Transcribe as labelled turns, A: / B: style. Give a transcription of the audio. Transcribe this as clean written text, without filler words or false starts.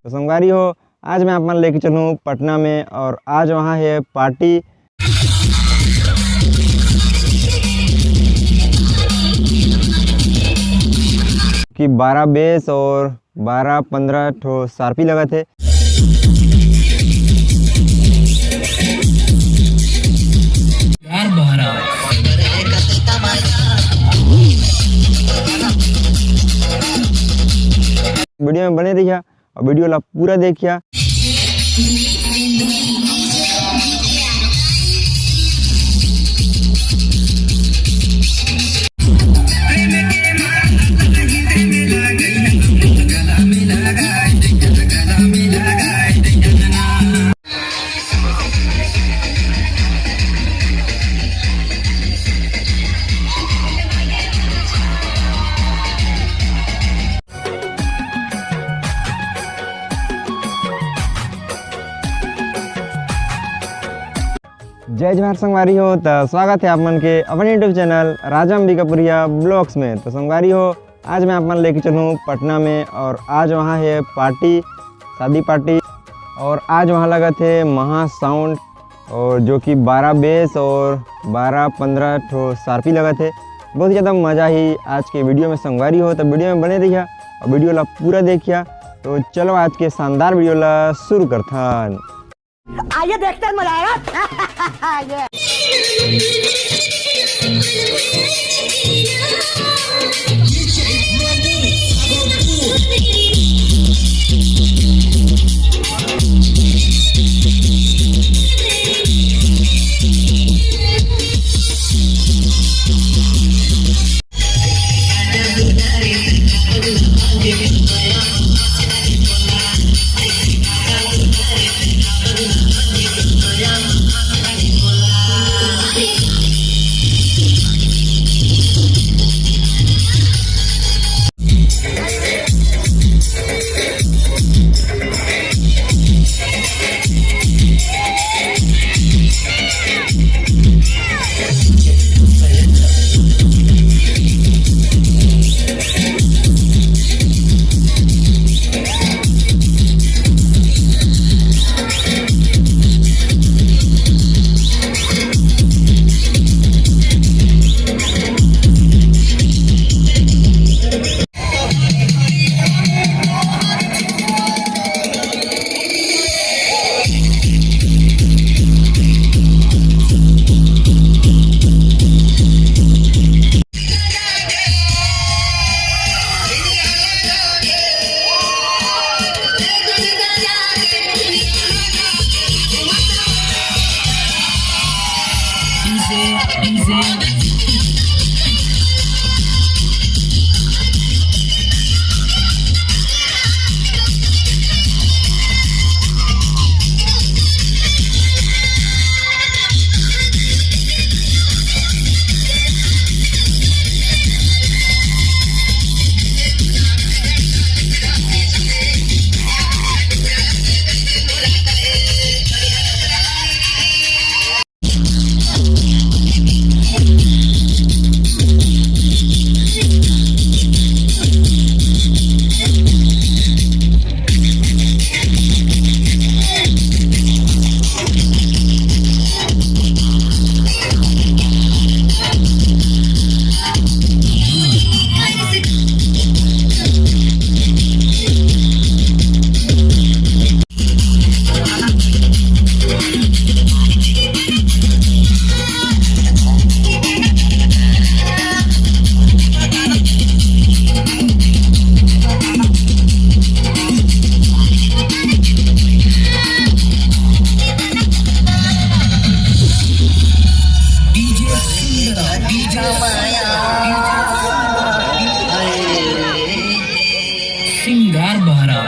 A: तो संगवारी हो, आज मैं आप मन लेके चलूँ पटना में और आज वहाँ है पार्टी। कि 12 बेस और 12-15 ठो शार्पी लगा थे। वीडियो में बने रहिए और वीडियो ला पूरा देखिए। जय जवाहर संगवारी हो, तो स्वागत है आप मन के अपने यूट्यूब चैनल राजा अंबिकापुरिया ब्लॉग्स में। तो संगवारी हो, आज मैं आप मन लेके चलूँ पटना में और आज वहाँ है पार्टी, शादी पार्टी। और आज वहाँ लगा थे महा साउंड और जो कि 12 बेस और 12-15 ठो शार्पी लगा थे। बहुत ज़्यादा मज़ा ही आज के वीडियो में संगवारी हो, तो वीडियो में बने रहिए और वीडियो ला पूरा देखिए। तो चलो आज के शानदार वीडियो ला शुरू करथन।
B: आइए देखते हैं, मजा आएगा।
C: सिंगार बहरा